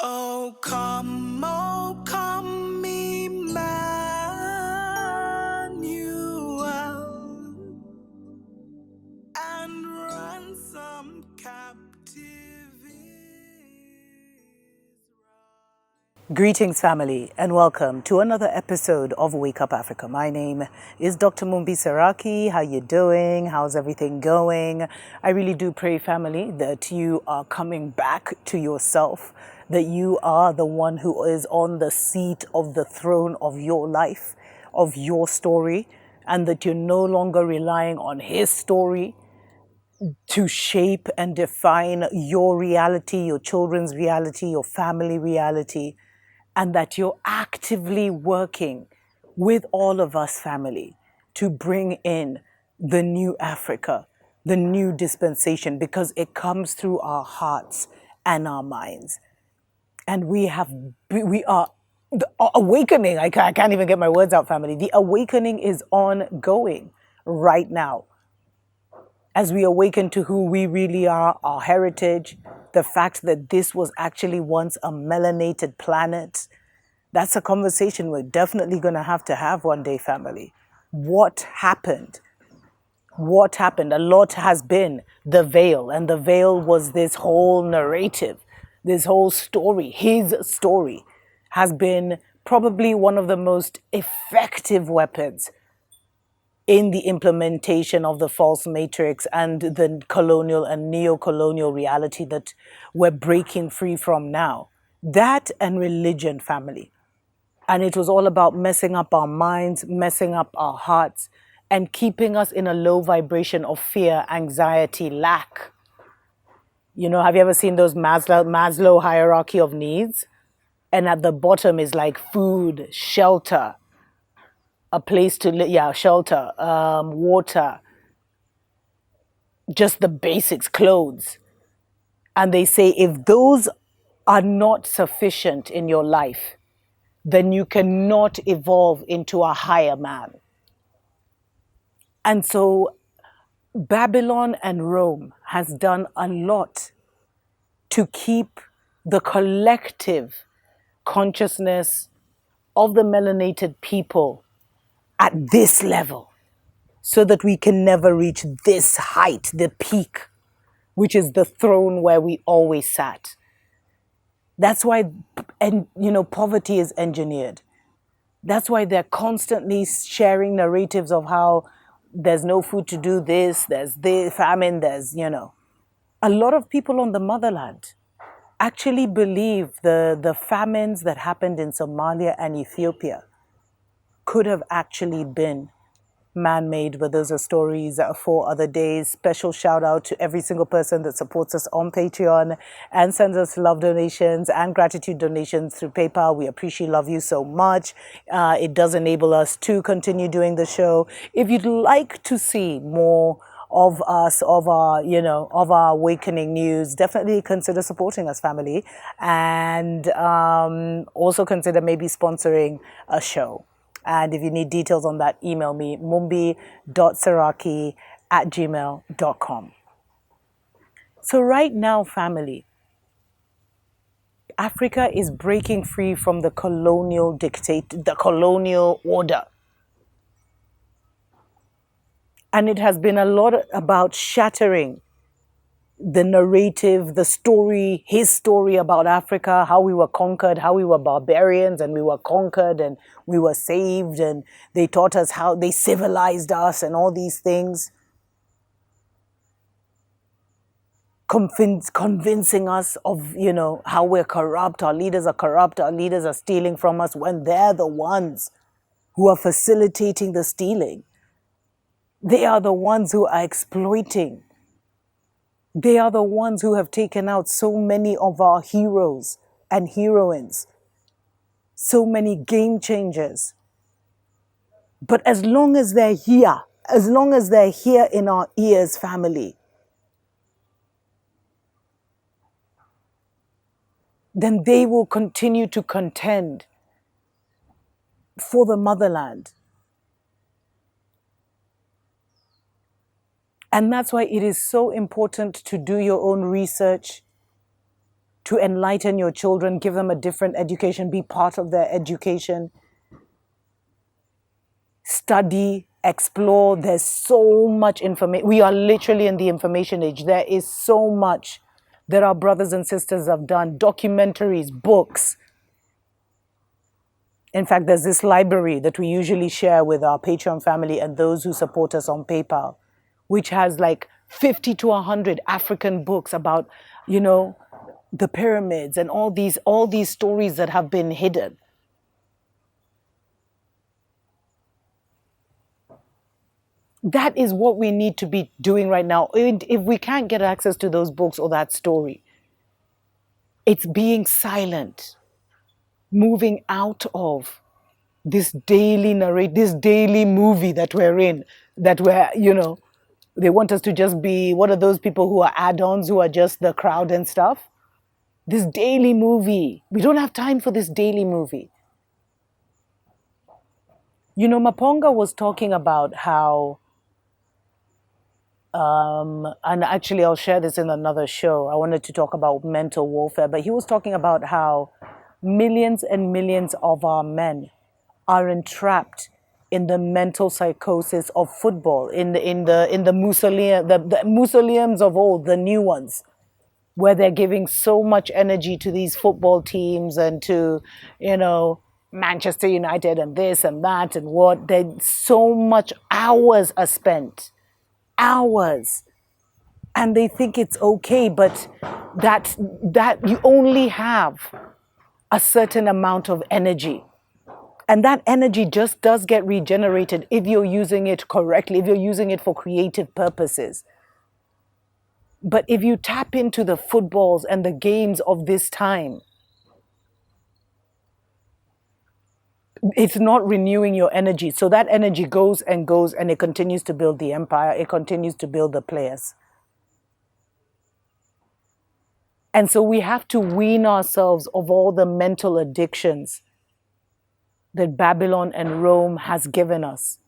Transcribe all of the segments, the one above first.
Oh, come, Emmanuel, and ransom captive Israel. Greetings, family, and welcome to another episode of Wake Up Africa. My name is Dr. Mumbi Saraki. How you doing? How's everything going? I really do pray, family, that you are coming back to yourself, that you are the one who is on the seat of the throne of your life, of your story, and that you're no longer relying on his story to shape and define your reality, your children's reality, your family reality, and that you're actively working with all of us, family, to bring in the new Africa, the new dispensation, because it comes through our hearts and our minds. And we are the awakening. I can't even get my words out, family. The awakening is ongoing right now, as we awaken to who we really are, our heritage, the fact that this was actually once a melanated planet. That's a conversation we're definitely going to have one day, family. What happened? What happened? A lot has been the veil, and the veil was this whole narrative, this whole story. His story has been probably one of the most effective weapons in the implementation of the false matrix and the colonial and neo-colonial reality that we're breaking free from now. That and religion, family. And it was all about messing up our minds, messing up our hearts, and keeping us in a low vibration of fear, anxiety, lack. You know, have you ever seen those Maslow hierarchy of needs? And at the bottom is like food, shelter, a place to live, shelter, water, just the basics, clothes. And they say if those are not sufficient in your life, then you cannot evolve into a higher man. And so Babylon and Rome has done a lot to keep the collective consciousness of the melanated people at this level, so that we can never reach this height, the peak, which is the throne where we always sat. That's why, poverty is engineered. That's why they're constantly sharing narratives of how there's no food to do this, there's the famine, A lot of people on the motherland actually believe the famines that happened in Somalia and Ethiopia could have actually been man-made, but those are stories for other days. Special shout out to every single person that supports us on Patreon and sends us love donations and gratitude donations through PayPal. We appreciate, love you so much. It does enable us to continue doing the show. If you'd like to see more of us, of our awakening news, definitely consider supporting us, family, and also consider maybe sponsoring a show. And if you need details on that, email me, mumbi.saraki@gmail.com. So right now, family, Africa is breaking free from the colonial the colonial order. And it has been a lot about shattering the narrative, the story, his story about Africa, how we were conquered, how we were barbarians and we were conquered and we were saved, and they taught us how they civilized us and all these things. Convincing us of, how we're corrupt, our leaders are corrupt, our leaders are stealing from us, when they're the ones who are facilitating the stealing. They are the ones who are exploiting. They are the ones who have taken out so many of our heroes and heroines, so many game changers. But as long as they're here in our ears, family, then they will continue to contend for the motherland. And that's why it is so important to do your own research, to enlighten your children, give them a different education, be part of their education, study, explore. There's so much information. We are literally in the information age. There is so much that our brothers and sisters have done, documentaries, books. In fact, there's this library that we usually share with our Patreon family and those who support us on PayPal, which has like 50 to 100 African books about, the pyramids and all these stories that have been hidden. That is what we need to be doing right now. If we can't get access to those books or that story, it's being silent, moving out of this daily movie that we're in, that they want us to just be, what are those people who are add-ons, who are just the crowd and stuff? This daily movie. We don't have time for this daily movie. Maponga was talking about how, and actually I'll share this in another show. I wanted to talk about mental warfare, but he was talking about how millions and millions of our men are entrapped in the mental psychosis of football, in the mausoleum, the mausoleums of old, the new ones, where they're giving so much energy to these football teams and to, Manchester United and this and that and what. So much hours are spent, hours, and they think it's okay, but that you only have a certain amount of energy. And that energy just does get regenerated if you're using it correctly, if you're using it for creative purposes. But if you tap into the footballs and the games of this time, it's not renewing your energy. So that energy goes and goes, and it continues to build the empire. It continues to build the players. And so we have to wean ourselves of all the mental addictions that Babylon and Rome has given us.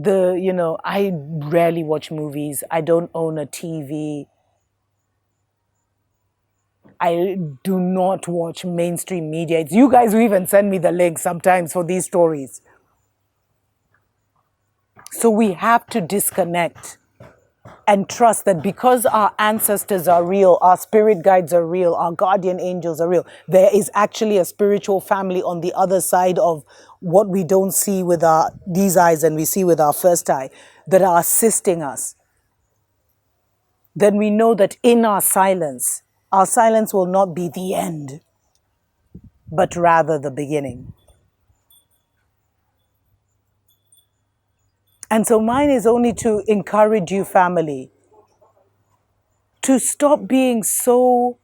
I rarely watch movies. I don't own a TV. I do not watch mainstream media. It's you guys who even send me the links sometimes for these stories. So we have to disconnect and trust that because our ancestors are real, our spirit guides are real, our guardian angels are real, there is actually a spiritual family on the other side of what we don't see with these eyes and we see with our first eye, that are assisting us. Then we know that in our silence will not be the end, but rather the beginning. And so mine is only to encourage you, family, to stop being so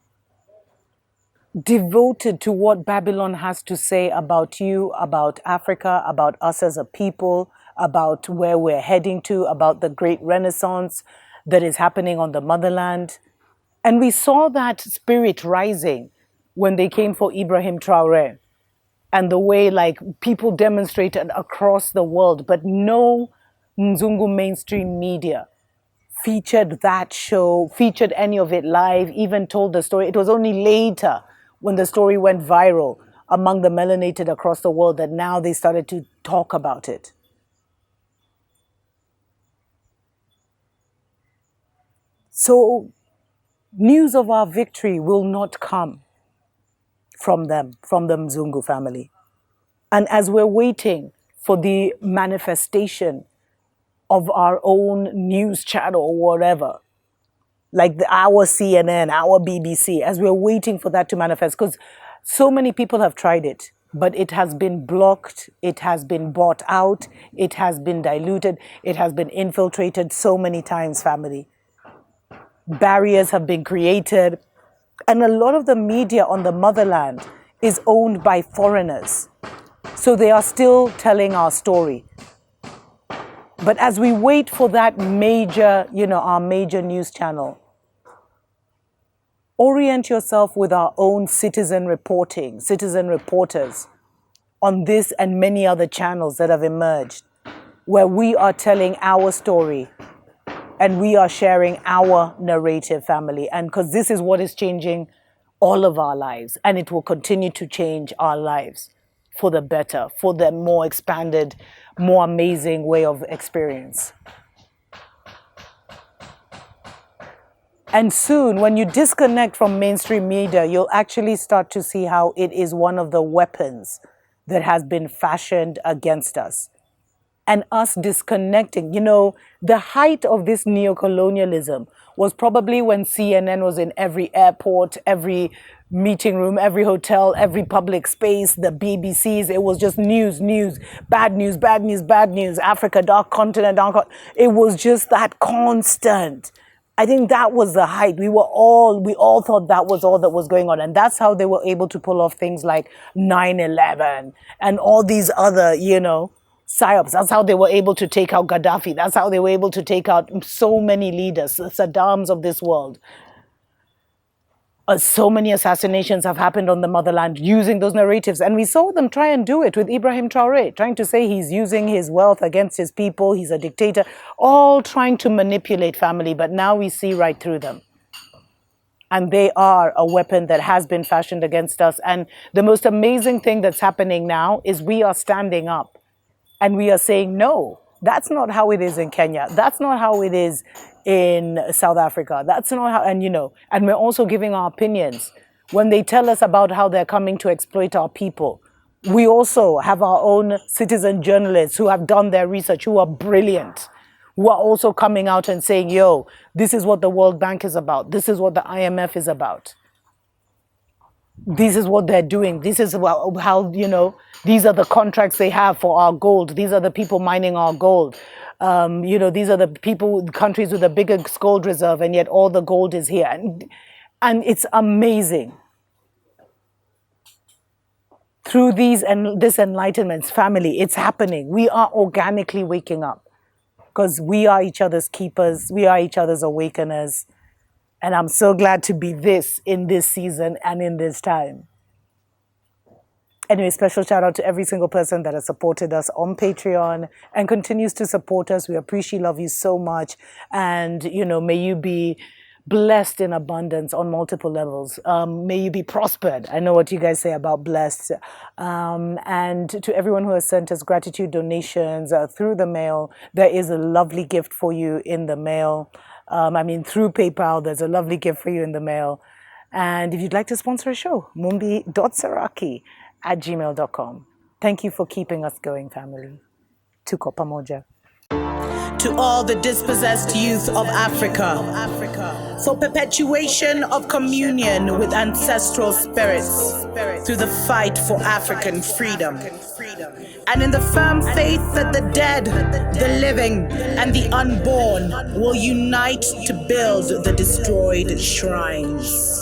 devoted to what Babylon has to say about you, about Africa, about us as a people, about where we're heading to, about the great renaissance that is happening on the motherland. And we saw that spirit rising when they came for Ibrahim Traore, and the way people demonstrated across the world, but no MZUNGU mainstream media featured that show, featured any of it live, even told the story. It was only later when the story went viral among the melanated across the world that now they started to talk about it. So news of our victory will not come from them, from the MZUNGU family. And as we're waiting for the manifestation of our own news channel or whatever, like our CNN, our BBC, as we're waiting for that to manifest, because so many people have tried it, but it has been blocked, it has been bought out, it has been diluted, it has been infiltrated so many times, family. Barriers have been created, and a lot of the media on the motherland is owned by foreigners. So they are still telling our story. But as we wait for that major, our major news channel, orient yourself with our own citizen reporters on this and many other channels that have emerged, where we are telling our story And we are sharing our narrative, family. And because this is what is changing all of our lives, and it will continue to change our lives for the better, for the more expanded, more amazing way of experience. And soon, when you disconnect from mainstream media, you'll actually start to see how it is one of the weapons that has been fashioned against us. And us disconnecting, the height of this neocolonialism was probably when CNN was in every airport, every meeting room, every hotel, every public space, the BBCs. It was just news, bad news, bad news, bad news, Africa, dark continent. It was just that constant. I think that was the height. We all thought that was all that was going on. And that's how they were able to pull off things like 9/11 and all these other, psyops. That's how they were able to take out Gaddafi. That's how they were able to take out so many leaders, the Saddams of this world. So many assassinations have happened on the motherland using those narratives. And we saw them try and do it with Ibrahim Traoré, trying to say he's using his wealth against his people, he's a dictator, all trying to manipulate family. But now we see right through them. And they are a weapon that has been fashioned against us. And the most amazing thing that's happening now is we are standing up. And we are saying, no, that's not how it is in Kenya. That's not how it is in South Africa. That's not how, and we're also giving our opinions. When they tell us about how they're coming to exploit our people, we also have our own citizen journalists who have done their research, who are brilliant, who are also coming out and saying, yo, this is what the World Bank is about. This is what the IMF is about. This is what they're doing. This is how, these are the contracts they have for our gold. These are the people mining our gold. These are the countries with the biggest gold reserve, and yet all the gold is here. And it's amazing. Through this enlightenment, family, it's happening. We are organically waking up because we are each other's keepers. We are each other's awakeners. And I'm so glad to be in this season and in this time. Anyway, special shout out to every single person that has supported us on Patreon and continues to support us. We appreciate, love you so much. And, may you be blessed in abundance on multiple levels. May you be prospered. I know what you guys say about blessed. And to everyone who has sent us gratitude donations through the mail, there is a lovely gift for you in the mail. Through PayPal, there's a lovely gift for you in the mail. And if you'd like to sponsor a show, mumbi.saraki@gmail.com. Thank you for keeping us going, family. Tuko pamoja. To all the dispossessed youth of Africa, for perpetuation of communion with ancestral spirits through the fight for African freedom. And in the firm faith that the dead, the living, and the unborn will unite to build the destroyed shrines.